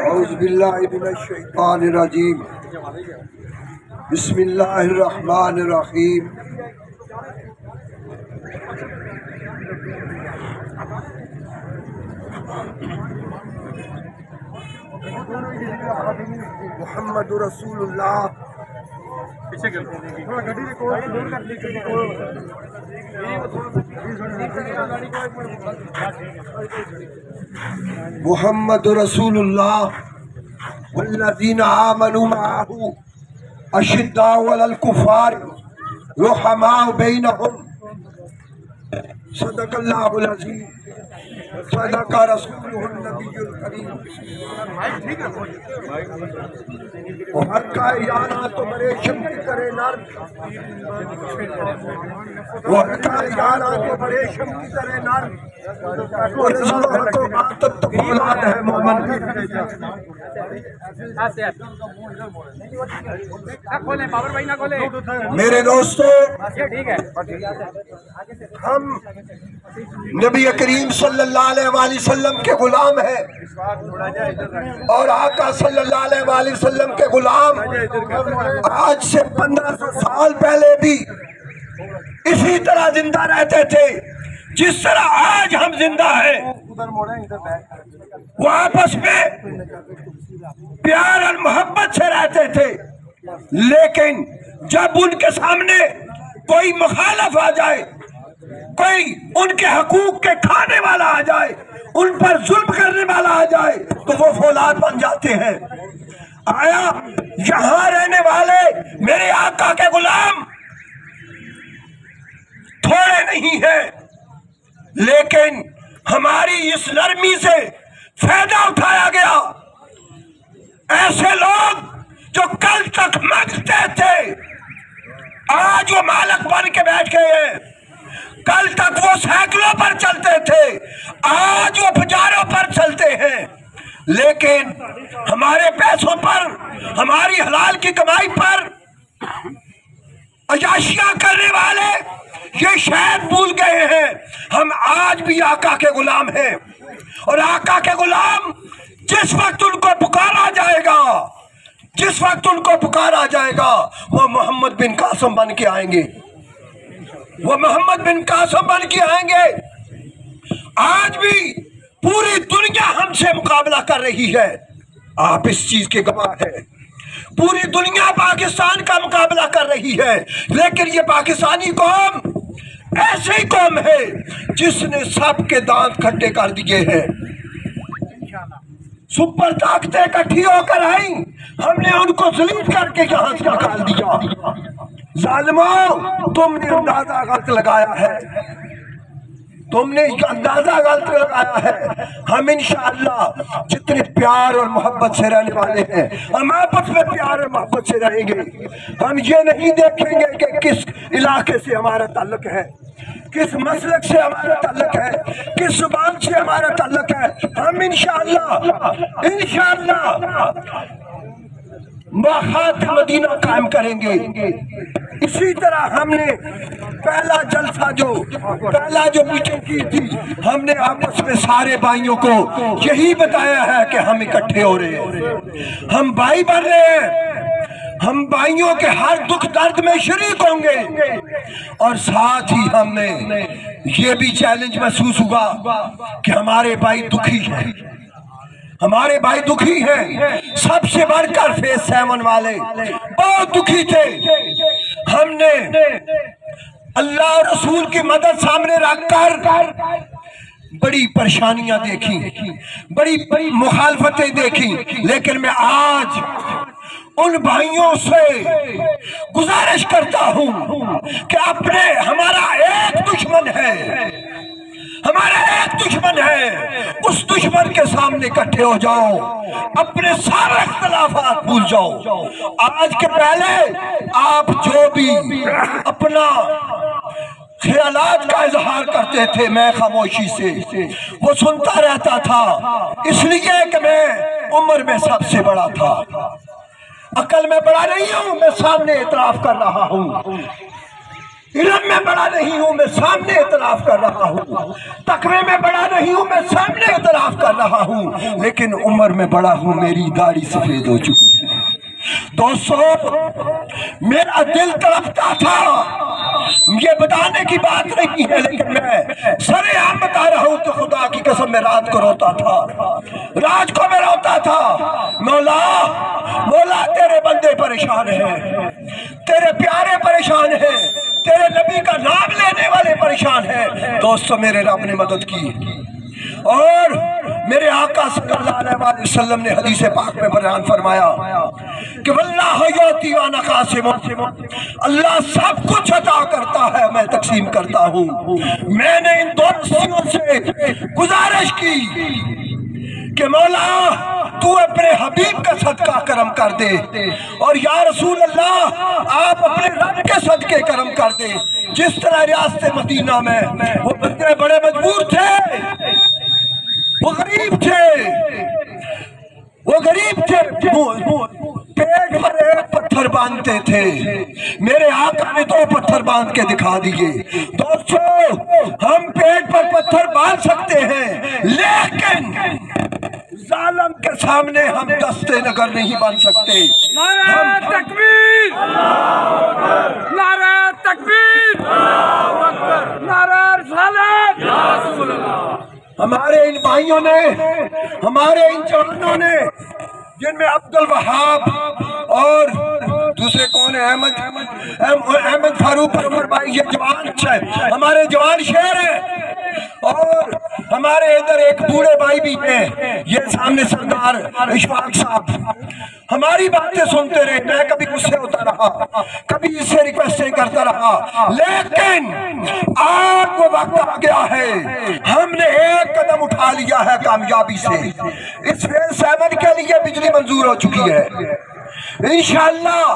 औज़ुबिल्लाहिमिनश्शैतानिर्रजीम बिस्मिल्लाहिर्रहमानिर्रहीम। मुहम्मदुर रसूलुल्लाह मुहम्मदुर रसूलुल्लाह वल्लज़ीना आमनू मअहू अशिद्दाउ अलल कुफ़ार रुहमाउ बैनहुम सदक़ल्लाहुल अज़ीम सदक़ रसूलुहुन नबियुल करीम। हर का याना तो बड़े शम्की करे नर, हर का याना तो बड़े शम्की करे नर, और तो बात तो औलाद है मोमन। मेरे दोस्तों, हम नबी करीम सल्लल्लाहु अलैहि वसल्लम के गुलाम हैं और आका सल्लल्लाहु अलैहि वसल्लम के गुलाम आज से 1500 साल पहले भी इसी तरह जिंदा रहते थे जिस तरह आज हम जिंदा हैं। वो आपस में प्यार और मोहब्बत से रहते थे, लेकिन जब उनके सामने कोई मुखालिफ आ जाए, कोई उनके हकूक के खाने वाला आ जाए, उन पर जुल्म करने वाला आ जाए, तो वो फौलाद बन जाते हैं। आया यहाँ रहने वाले मेरे आका के गुलाम थोड़े नहीं हैं, लेकिन हमारी इस नरमी से फायदा उठाया गया। ऐसे लोग जो कल तक मांगते थे, आज वो मालक बन के बैठ गए हैं। कल तक वो साइकिलों पर चलते थे, आज वो बाजारों पर चलते हैं। लेकिन हमारे पैसों पर, हमारी हलाल की कमाई पर अयाशियां करने वाले ये शायद भूल गए हैं हम आज भी आका के गुलाम हैं। और आका के गुलाम जिस वक्त उनको पुकारा जाएगा, जिस वक्त उनको पुकारा जाएगा, वो मोहम्मद बिन कासिम बन के आएंगे, वो मोहम्मद बिन कासिम बन के आएंगे। आज भी पूरी दुनिया हमसे मुकाबला कर रही है, आप इस चीज के गवाह हैं। पूरी दुनिया पाकिस्तान का मुकाबला कर रही है, लेकिन ये पाकिस्तानी कौम ऐसी कौम है जिसने सबके दांत खट्टे कर दिए हैं। सुपर ताकतें इकट्ठी होकर आई, हमने उनको जलील करके यहाँ से निकाल दिया। जालिमों, तुमने अंदाजा गलत लगाया है, तुमने अंदाजा गलत लगाया है। हम इंशाअल्लाह जितने प्यार और मोहब्बत से रहने वाले हैं, हम आपस में प्यार और मोहब्बत से रहेंगे। हम ये नहीं देखेंगे कि किस इलाके से हमारा ताल्लुक है, किस मसलक से हमारा ताल्लुक है, किस जुबान से हमारा ताल्लुक है। हम इंशाअल्लाह मदीना कायम करेंगे। इसी तरह हमने पहला जलसा पहला जो मीटिंग की थी, हमने आपस में सारे भाइयों को यही बताया है कि हम इकट्ठे हो रहे हैं, हम भाई बन रहे हैं, हम भाइयों के हर दुख दर्द में शरीक होंगे। और साथ ही हमें ये भी चैलेंज महसूस हुआ कि हमारे भाई दुखी हैं, हमारे भाई दुखी हैं। सबसे बढ़कर फेज 7 वाले बहुत दुखी थे। हमने अल्लाह और रसूल की मदद सामने रखकर बड़ी परेशानियां देखी, बड़ी बड़ी मुखालफतें देखी, लेकिन मैं आज उन भाइयों से गुजारिश करता हूं कि हमारा एक दुश्मन है, हमारा एक दुश्मन है, उस दुश्मन के सामने इकट्ठे हो जाओ, अपने सारे इख्तिलाफात भूल जाओ। आज के पहले आप जो भी अपना ख्यालात का इजहार करते थे, मैं खामोशी से वो सुनता रहता था, इसलिए कि मैं उम्र में सबसे बड़ा था। अकल में बड़ा नहीं हूं, मैं सामने इतराफ कर रहा हूं। इल्म में बड़ा नहीं हूं, मैं सामने इतराफ कर रहा हूं। तकवे में बड़ा नहीं हूं, मैं सामने इतराफ कर रहा हूं। लेकिन उम्र में बड़ा हूं, मेरी दाढ़ी सफेद हो चुकी है। दोस्तों, मेरा दिल तड़पता था, ये बताने की बात नहीं है, लेकिन मैं सरेआम बता रहा हूं तो खुदा की कसम में रात को रोता था, रात को मैं रोता था। मौला, मौला तेरे बंदे परेशान हैं, तेरे प्यारे परेशान हैं, तेरे नबी का नाम लेने वाले परेशान हैं। दोस्तों, मेरे रब ने मदद की और मेरे आका सल्लल्लाहु अलैहि वसल्लम ने हदीस पाक में बयान फरमाया कि वल्लाह युती व अना कासिम, अल्लाह सब कुछ अता करता है, मैं तकसीम करता हूँ। मैंने इन दो हस्तियों से गुजारिश की कि मौला तू अपने हबीब का सदका करम कर दे, और या रसूल अल्लाह आप अपने रब के सदके करम कर दे। जिस तरह रियासत मदीना में वो बंदे बड़े मजबूर थे, वो गरीब थे, वो गरीब थे, पेट पर एक पत्थर बांधते थे, मेरे आका ने दो पत्थर बांध के दिखा दिए। दोस्तों, हम पेट पर पत्थर बांध सकते हैं, लेकिन जालिम के सामने हम दस्ते नगर नहीं बन सकते। नारा तकबीर, नारा तकबीर, नारा रिसालत। हमारे इन भाइयों ने, हमारे इन जवानों ने, जिनमें अब्दुल वहाब और दूसरे कौन है, अहमद फारूक उमर भाई, ये जवान हमारे जवान शेर हैं। और हमारे इधर एक बूढ़े भाई भी हैं, ये सामने सरदार इशफाक साहब हमारी बातें सुनते रहे। मैं कभी गुस्से होता रहा, कभी इससे रिक्वेस्टें करता रहा, लेकिन आज वो वक्त आ गया है, हमने एक कदम उठा लिया है कामयाबी से। इस फेज 7 के लिए बिजली मंजूर हो चुकी है। इंशाअल्लाह,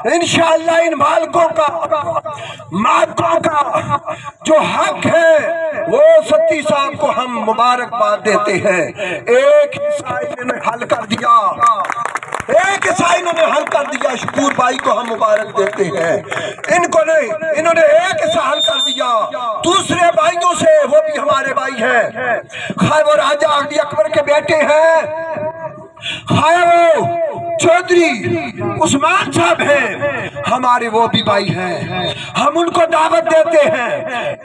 इंशाअल्लाह इन मालिकों का जो हक है वो सत्ती साहब को हम मुबारकबाद देते हैं। एक हिस्सा इन्होंने हल कर दिया, एक हिस्सा इन्होंने हल कर दिया, शकूर भाई को हम मुबारक देते हैं। इन्होंने एक हिस्सा हल कर दिया। दूसरे भाइयों से, वो भी हमारे भाई हैं, खाए वो राजा अली अकबर के बेटे हैं, खाए वो चौधरी उस्मान साहब हैं, हमारे वो भी भाई हैं, हम उनको दावत देते हैं।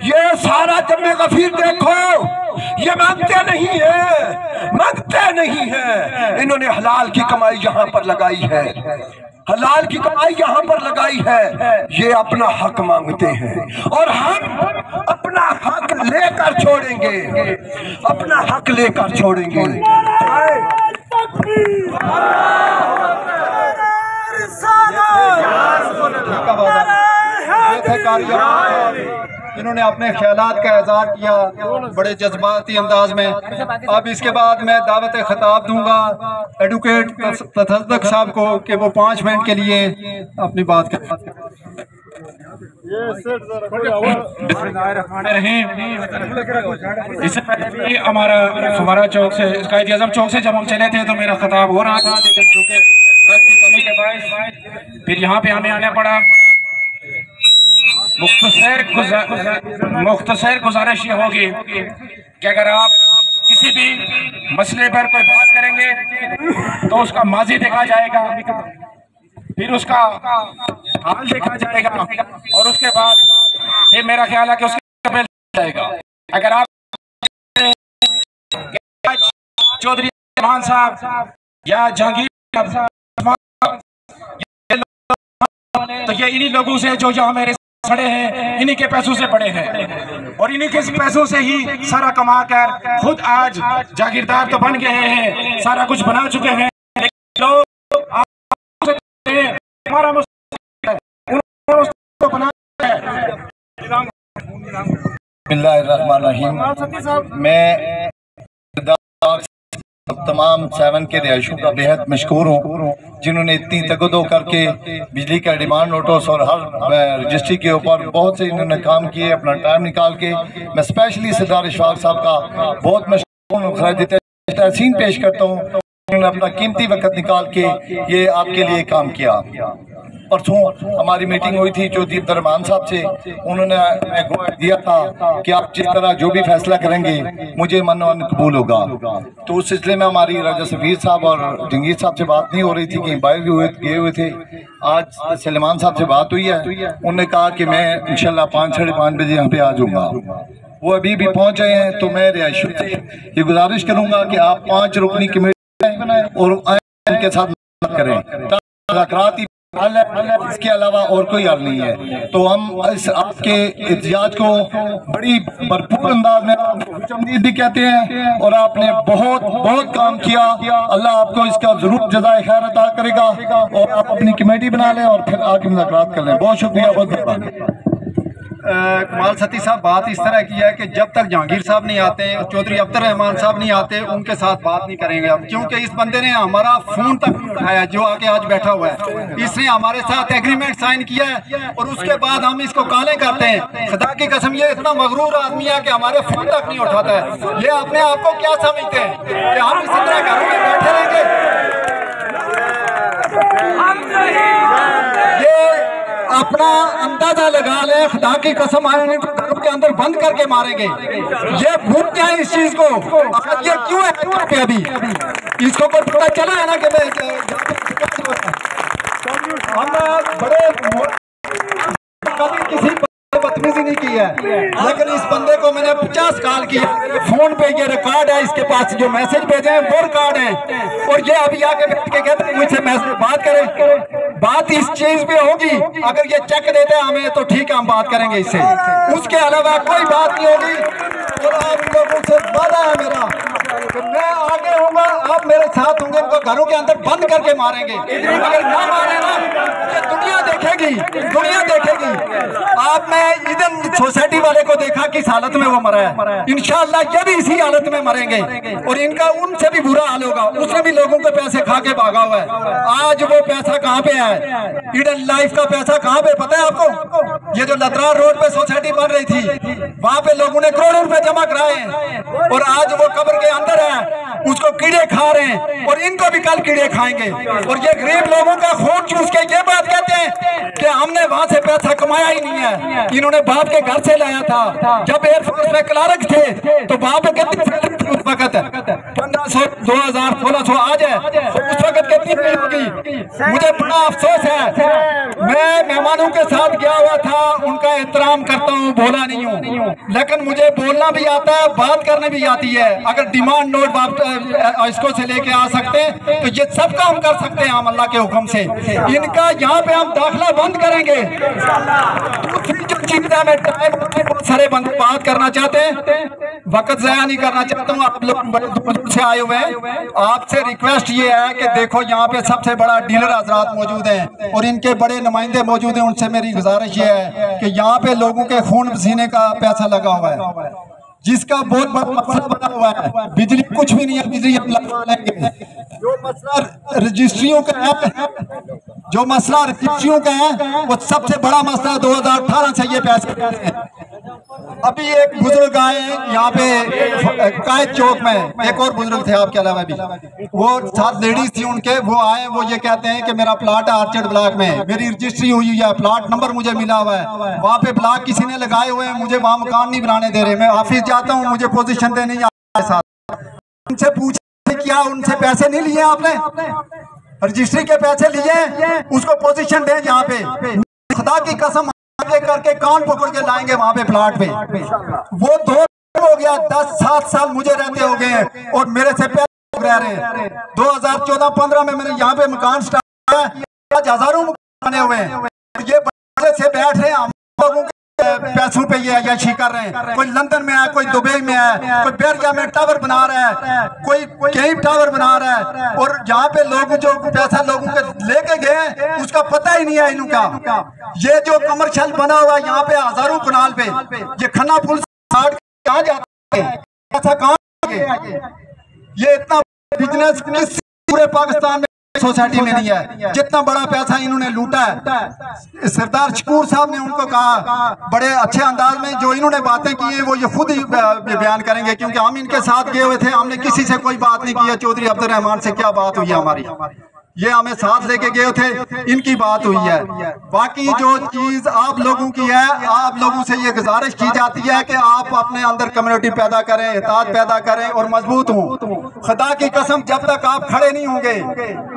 ये सारा जम्मे गफीर देखो, ये मांगते नहीं है, मांगते नहीं है, इन्होंने हलाल की कमाई यहाँ पर लगाई है, हलाल की कमाई यहाँ पर लगाई है, ये अपना हक मांगते हैं और हम अपना हक लेकर छोड़ेंगे, अपना हक लेकर छोड़ेंगे। इन्होंने अपने ख्यालात का इज़हार किया बड़े जज्बाती अंदाज में। अब इसके बाद मैं दावत खिताब दूंगा एडवोकेट तसद्दुक़ साहब को कि वो 5 मिनट के लिए अपनी बात करें। इससे पहले भी हमारा चौक से, कायद आज़म चौक से जब हम चले थे तो मेरा खिताब हो रहा था, लेकिन चूंकि वक्त की कमी के बायस फिर यहाँ पे हमें आना पड़ा। मुख्तसर गुजारिश ये होगी कि अगर आप किसी भी मसले पर कोई बात करेंगे तो उसका माजी देखा जाएगा, फिर उसका हाल देखा जाएगा और उसके बाद फिर मेरा ख्याल है कि उसका जाएगा। अगर आप चौधरी रहमान साहब या जहांगीर तो ये इन्हीं लोगों से जो यहाँ मेरे खड़े हैं, इन्हीं के पैसों से पड़े हैं और इन्हीं के पैसों से ही सारा कमा कर खुद आज जागीरदार तो बन गए हैं, सारा कुछ बना चुके हैं। लोग हमारा मैं तमाम 7 के रिहायशों का बेहद मशकूर हूँ, जिन्होंने इतनी तगदो करके बिजली का डिमांड नोटिस और हर रजिस्ट्री के ऊपर बहुत से इन्होंने काम किए, अपना टाइम निकाल के। मैं स्पेशली सरदार इशफाक साहब का बहुत मशकूर तहसीन पेश करता हूँ। उन्होंने अपना कीमती वक्त निकाल के ये आपके लिए काम किया। परसों हमारी मीटिंग हुई थी चौधरी अब्दुर्रहमान साहब से, उन्होंने गुआह दिया था कि आप जिस तरह जो भी फैसला करेंगे मुझे मन कबूल होगा। तो उस सिलसिले में हमारी राजा सफीर साहब और जंगीर साहब से बात नहीं हो रही थी, कहीं बाहर गए हुए थे। आज सलेमान साहब से बात हुई है, उन्होंने कहा कि मैं इंशाल्लाह 5 साढ़े 5 बजे यहाँ पे आ जाऊँगा। वो अभी भी पहुँच गए हैं। तो मैं रिहायशी से ये गुजारिश करूँगा कि आप 5 रुकनी कमेटी बनाएं और उनके साथ करें, मुज़ाकरात ही हल है, इसके अलावा और कोई हल नहीं है। तो हम इस आपके एहतियाज को बड़ी भरपूर अंदाज में खुशआमदीद भी कहते हैं और आपने बहुत बहुत काम किया। अल्लाह आपको इसका जरूर जज़ाए खैर अता करेगा और आप अपनी कमेटी बना लें और फिर आगे मुज़ाकरात कर लें। बहुत शुक्रिया, बहुत मेहरबानी। कमाल सती साहब बात इस तरह की है कि जब तक जहांगीर साहब नहीं आते, चौधरी अब्दुर्रहमान साहब नहीं आते, उनके साथ बात नहीं करेंगे हम, क्योंकि इस बंदे ने हमारा फोन तक नहीं उठाया जो आके आज बैठा हुआ है। इसने हमारे साथ एग्रीमेंट साइन किया है और उसके बाद हम इसको काले करते हैं। खुदा की कसम ये इतना मगरूर आदमी है कि हमारे फोन तक नहीं उठाता है। ये अपने आप को क्या समझते हैं कि हम इस तरह घरों में बैठे रहेंगे? अपना अंदाजा लगा ले, खुदा की कसम आने को घरों के अंदर बंद करके मारेंगे। ये भूल जाए इस चीज को। ये क्यों है पे अभी इसको कोई पता चला है ना कि हम बड़े कभी किसी बदतमीजी नहीं की है, लेकिन इस बंदे को मैंने 50 कॉल किया। फोन पे ये रिकॉर्ड है, इसके पास जो मैसेज भेजे हैं वो रिकॉर्ड है और ये अभी आके बैठ के कहते हैं मुझसे मैसेज बात करें। बात इस चीज पे होगी, अगर ये चेक देते हैं हमें तो ठीक है, हम बात करेंगे इससे, उसके अलावा कोई बात नहीं होगी। और आप लोगों से वादा है मेरा कि मैं आगे होऊंगा, आप मेरे साथ होंगे, इनको घरों के अंदर बंद करके मारेंगे। अगर ना मारे ना ये दुनिया देखेगी, दुनिया देखेगी। आपने इधर सोसाइटी वाले को देखा किस हालत में वो मरा है, इंशाल्लाह ये भी इसी हालत में मरेंगे और इनका उनसे भी बुरा हाल होगा। उसने भी लोगों के पैसे खा के भागा हुआ है। आज वो पैसा कहाँ पे है? ईडन लाइफ का पैसा कहाँ पे पता है आपको? ये जो लतरार रोड पे सोसाइटी बन रही थी, वहां पे लोगों ने करोड़ों रुपए जमा कराए हैं और आज वो कब्र के अंदर है, उसको कीड़े खा रहे हैं और इनको भी कल कीड़े खाएंगे। और ये गरीब लोगों का खून चूस के ये बात कहते हैं कि हमने वहां से पैसा कमाया ही नहीं है, इन्होंने बाप के घर से लाया था। जब एयरफोर्स में क्लार्क थे तो वहां पे कितनी उस वक्त 1500 2000 1600 आज है, उस वक्त कितनी मिल होगी? मुझे बड़ा अफसोस है। मैं मेहमानों के साथ गया हुआ था, उनका एहतराम करता हूँ, बोला नहीं हूँ, लेकिन मुझे बोलना भी आता है, बात करने भी आती है। अगर डिमांड नोट इसको से लेके आ सकते हैं तो ये सब काम कर सकते हैं हम अल्लाह के हुक्म से। इनका यहाँ पे हम दाखिला बंद करेंगे। दूसरी जो चीज है, मैं बहुत सारे बंदे बात करना चाहते हैं, वक्त ज़ाया नहीं करना चाहता हूँ। आप लोग बड़े दूर से आए हुए हैं, आपसे रिक्वेस्ट ये है कि देखो यहाँ पे सबसे बड़ा डीलर हजरात मौजूद हैं और इनके बड़े नुमाइंदे मौजूद हैं। उनसे मेरी गुजारिश ये है कि यहाँ पे लोगों के खून पसीने का पैसा लगा हुआ है, जिसका बहुत बड़ा मसला बना हुआ है। बिजली कुछ भी नहीं है, बिजली हम लगा लेंगे। जो मसला रजिस्ट्रियों का है, जो मसला रजिस्ट्रियों का है, वो सबसे बड़ा मसला 2018 से ये पैसे। अभी एक बुजुर्ग आए यहाँ पे कायद चौक में, एक और बुजुर्ग थे आपके अलावा भी, वो 7 लेडीज थी उनके, वो आए, वो ये कहते हैं कि मेरा प्लाट है आर्चर्ड ब्लॉक में, मेरी रजिस्ट्री हुई है, प्लाट नंबर मुझे मिला हुआ है, वहाँ पे ब्लॉक किसी ने लगाए हुए हैं, मुझे वहाँ मकान नहीं बनाने दे रहे। मैं ऑफिस जाता हूँ, मुझे पोजीशन देने साथ। उनसे पूछे क्या उनसे पैसे नहीं लिए आपने? रजिस्ट्री के पैसे लिए, उसको पोजीशन दें यहाँ पे। खुदा की कसम करके कान पकड़ के लाएंगे वहां पे प्लाट पे। वो 2 हो गया, 10-7 साल मुझे रहते हो गए हैं और मेरे से पैसे रह रहे हैं। 2014-15 में मैंने यहाँ पे मकान स्टार्ट किया, आज हजारों मकान बने हुए हैं। ये बड़े से बैठ रहे हैं, हम लोगों के पैसों पे ये अय्याशी कर रहे हैं। कोई लंदन में है, कोई दुबई में है, कोई बेरिया में टावर बना रहा है, कोई कहीं टावर बना रहा है और यहाँ पे लोग जो पैसा लोगों के लेके गए उसका पता ही नहीं है इनका। ये जो कमर्शियल बना हुआ है यहाँ पे हजारों कनाल पे, ये खन्ना पुल कहाँ जाता है, पैसा कहाँ? ये इतना बिजनेस पूरे पाकिस्तान में सोसाइटी में नहीं है। जितना बड़ा पैसा इन्होंने लूटा है, सरदार शकूर साहब ने उनको कहा बड़े अच्छे अंदाज में, जो इन्होंने बातें की है वो ये खुद ही बयान करेंगे, क्योंकि हम इनके साथ गए हुए थे, हमने किसी से कोई बात नहीं की है। चौधरी अब्दुल रहमान से क्या बात हुई है हमारी, ये हमें साथ लेके गए थे, इनकी बात हुई है। बाकी जो चीज आप लोगों की है, आप लोगों से ये गुजारिश की जाती है कि आप अपने अंदर कम्युनिटी पैदा करें, इत्तेहाद पैदा करें और मजबूत हों। खुदा की कसम, जब तक आप खड़े नहीं होंगे,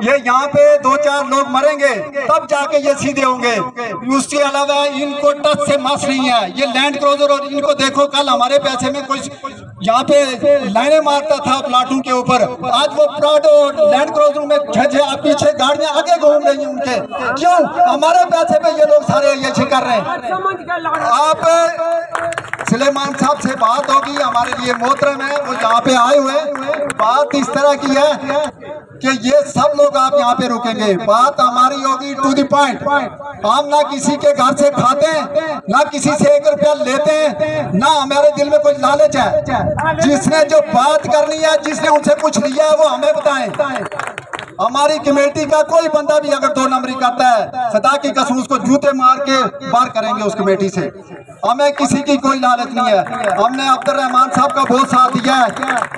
ये यहाँ पे 2-4 लोग मरेंगे तब जाके ये सीधे होंगे। उसके अलावा इनको टच से मस नहीं है। ये लैंड क्रूजर, और इनको देखो कल हमारे पैसे में कोई यहाँ पे लाइनें मारता था प्लाटों के ऊपर, आज वो प्राडो लैंड क्रूजर में आप पीछे गाड़ियां आगे घूम रही हैं उनके। क्यों? हमारे पैसे पे ये लोग सारे ये कर रहे हैं। आप सुलेमान साहब से बात होगी, हमारे लिए मोहतरम है, वो यहाँ पे आए हुए। बात इस तरह की है कि ये सब लोग आप यहाँ पे रुकेंगे, बात हमारी होगी टू द पॉइंट। हम ना किसी के घर से खाते हैं, ना किसी से 1 रुपया लेते हैं, ना हमारे दिल में कोई लालच है। जिसने जो बात करनी है, जिसने उनसे कुछ लिया है, वो हमें बताएं। हमारी कमेटी का कोई बंदा भी अगर 2 नंबरी करता है, खुदा की कसम उसको जूते मार के बाहर करेंगे उस कमेटी से। हमें किसी की कोई लालच नहीं है। हमने अब्दुल रहमान साहब का बहुत साथ दिया है,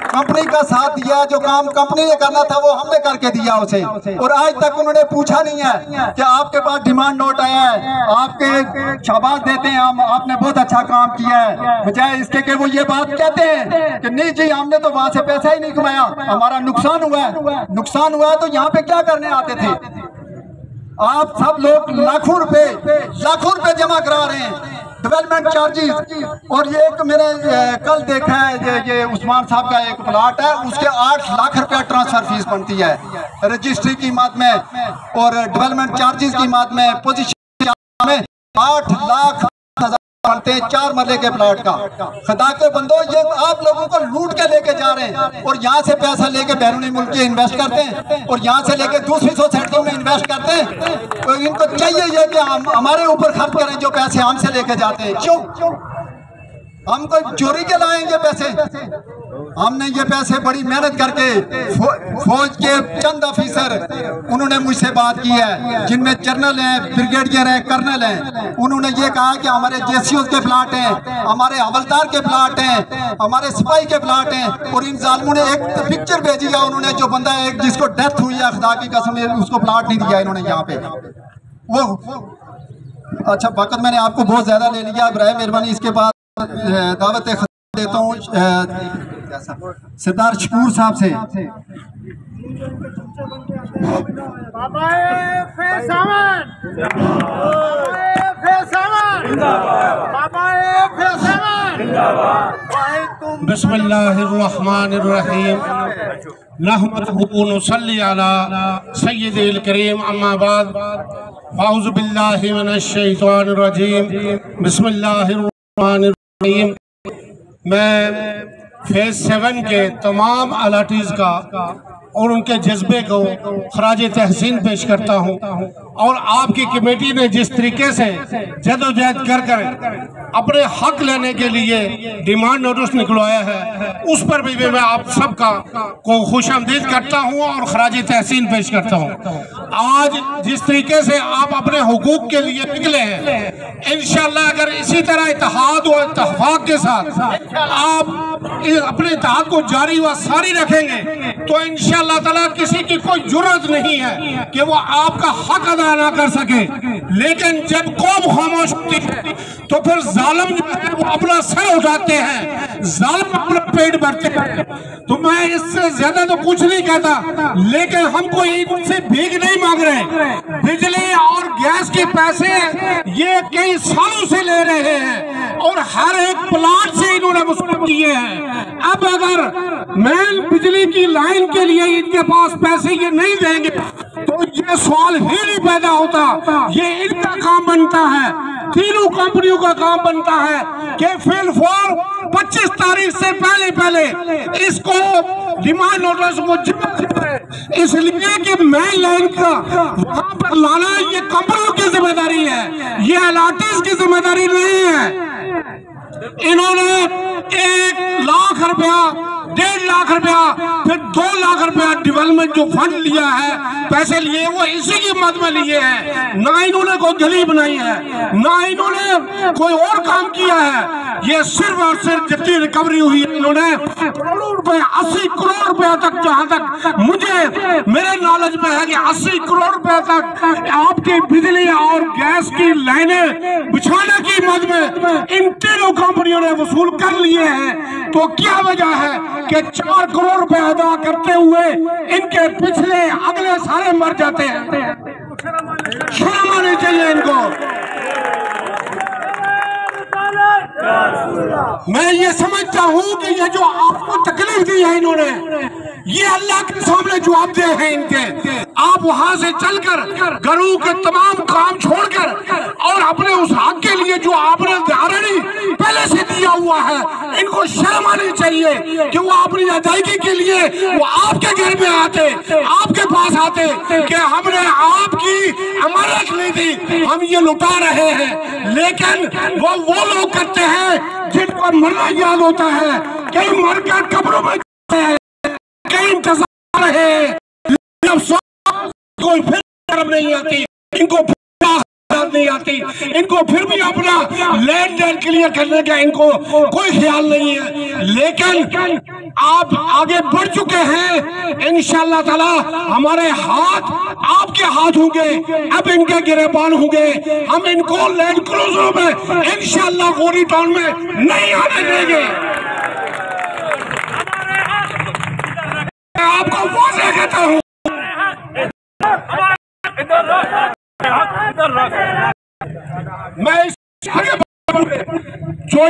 कंपनी का साथ दिया है। जो काम कंपनी ने करना था वो हमने करके दिया उसे, और आज तक उन्होंने पूछा नहीं है कि आपके पास डिमांड नोट आया है, आपके शाबाश देते हैं हम, आपने बहुत अच्छा काम किया है, बजाय इसके कि वो ये बात कहते हैं कि नहीं जी हमने तो वहां से पैसा ही नहीं कमाया, हमारा नुकसान हुआ है। नुकसान हुआ तो यहाँ पे क्या करने आते थे? आप सब लोग लाखों रुपए जमा करा रहे हैं, डेवलपमेंट चार्जेस। और ये एक मैंने कल देखा है, ये उस्मान साहब का एक प्लाट है, उसके 8 लाख रुपया ट्रांसफर फीस बनती है रजिस्ट्री की मद में और डेवलपमेंट चार्जेस की मद में। पोजीशन में 8 लाख बनते हैं 4 मरले के प्लाट का। खुदा के बंदो, ये आप लोगों को लूट के लेके जा रहे हैं और यहाँ से पैसा लेके बैरूनी मुल्क के इन्वेस्ट करते हैं और यहाँ से लेके दूसरी सोसाइटियों में इन्वेस्ट करते हैं। तो इनको चाहिए ये कि हम हमारे ऊपर खर्च करें जो पैसे हमसे लेके जाते हैं। क्यों? हम कोई चोरी के लाएंगे पैसे? हमने ये पैसे बड़ी मेहनत करके, फौज के चंद ऑफिसर उन्होंने मुझसे बात की है, जिनमें जनरल हैं, ब्रिगेडियर हैं, कर्नल हैं। उन्होंने ये कहा कि हमारे जेसीओ के प्लाट हैं, हमारे हवलदार के प्लाट हैं, हमारे सिपाही के प्लाट हैं। और इन जालिमों ने एक पिक्चर भेजी है, उन्होंने जो बंदा एक जिसको डेथ हुई है, खुदा की कसम उसको प्लाट नहीं दिया इन्होंने यहाँ पे। वो अच्छा वक्त मैंने आपको बहुत ज्यादा ले लिया, बराए मेहरबानी इसके बाद दावत देता हूँ सरदार शकूर साहब से। बिस्मिल्लाहिर्रहमानिर्रहीम, नहमदुहु व नुसल्ली अला सय्यिदिल करीम, अम्मा बाद, अऊज़ु बिल्लाहि मिनश शैतानिर रजीम, बिस्मिल्लाहिर्रहमानिर्रहीम। मैं फेज 7 के तमाम अलाटीज का और उनके जज्बे को खराज तहसीन पेश करता हूँ। और आपकी कमेटी ने जिस तरीके से जदोजहद कर कर अपने हक लेने के लिए डिमांड नोटिस निकलवाया है, उस पर भी मैं आप सबका को खुशामदीद करता हूँ और खराज तहसीन पेश करता हूँ। आज जिस तरीके से आप अपने हुकूक के लिए निकले हैं, इंशाअल्लाह अगर इसी तरह इत्तेहाद और इत्तेफाक के साथ आप अपने इत्तेहाद को जारी व सारी रखेंगे तो इंशाअल्लाह ताला किसी की कोई जुर्रत नहीं है कि वो आपका हक अदा ना कर सके। लेकिन जब कौम खामोश होती है तो फिर जालिम जो है वो अपना सर उठाते हैं, जालिम अपना पेट भरते हैं। तो मैं इससे ज्यादा तो कुछ नहीं कहता, लेकिन हम कोई उनसे भीख नहीं मांग रहे। बिजली और गैस के पैसे ये कई सालों से ले रहे हैं और हर एक प्लाट से इन्होंने वसूल किए हैं। अब अगर मेन बिजली की लाइन के लिए इनके पास पैसे ये नहीं देंगे तो ये सवाल ही नहीं पैदा होता। ये इनका काम बनता है, तीनों कंपनियों का काम बनता है कि फिलहाल 25 तारीख से पहले इसको डिमांड नोटिस को जमा करें, इसलिए कि मेन लाइन का वहां पर लाना ये कंपनियों की जिम्मेदारी है, ये अलाटीज की जिम्मेदारी नहीं है। इन्होंने 1 लाख रुपया 1.5 लाख रुपया, फिर 2 लाख रुपया डेवलपमेंट जो फंड लिया है, पैसे लिए, वो इसी की मद में लिए हैं। ना इन्होंने कोई गली बनाई है, ना इन्होंने कोई और काम किया है। ये सिर्फ और सिर्फ जितनी रिकवरी हुई है, इन्होंने करोड़ों रुपए, 80 करोड़ रुपया तक, जहां तक मुझे मेरे नॉलेज में है कि 80 करोड़ रुपया तक आपकी बिजली और गैस की लाइनें बिछाने की मद में इन तीनों कंपनियों ने वसूल कर लिए हैं। तो क्या वजह है कि 4 करोड़ रुपए अदा करते हुए इनके पिछले अगले सारे मर जाते हैं? शर्म आनी चाहिए इनको। मैं ये समझता हूँ कि ये जो आपको तकलीफ दी है इन्होंने, ये अल्लाह के सामने जवाबदेह है इनके। आप वहां से चलकर घरों के तमाम काम छोड़कर और अपने उस हक के लिए जो आपने ऑलरेडी पहले से दिया हुआ है, इनको शर्म आनी चाहिए कि वो अपनी अदायगी के लिए वो आपके घर में आते, आपके पास आते कि हमने आपकी अमानत ली थी, हम ये लुटा रहे हैं। लेकिन वो लोग करते हैं जिनको मरना याद होता है, कई मरकर कब्रों में कई इंतजार है, कोई फिर नहीं आती, इनको नहीं आती, इनको फिर भी अपना लेन देन क्लियर करने का इनको कोई ख्याल नहीं है। लेकिन आप आगे बढ़ चुके हैं, इंशाअल्लाह ताला हमारे हाथ आपके हाथ होंगे, अब इनके गिरबान होंगे। हम इनको लैंड क्रूजरों में इंशाअल्लाह गोरी टाउन में नहीं आने देंगे। मैं आपको वाज़ेह कहता हूँ, मैं आगे जो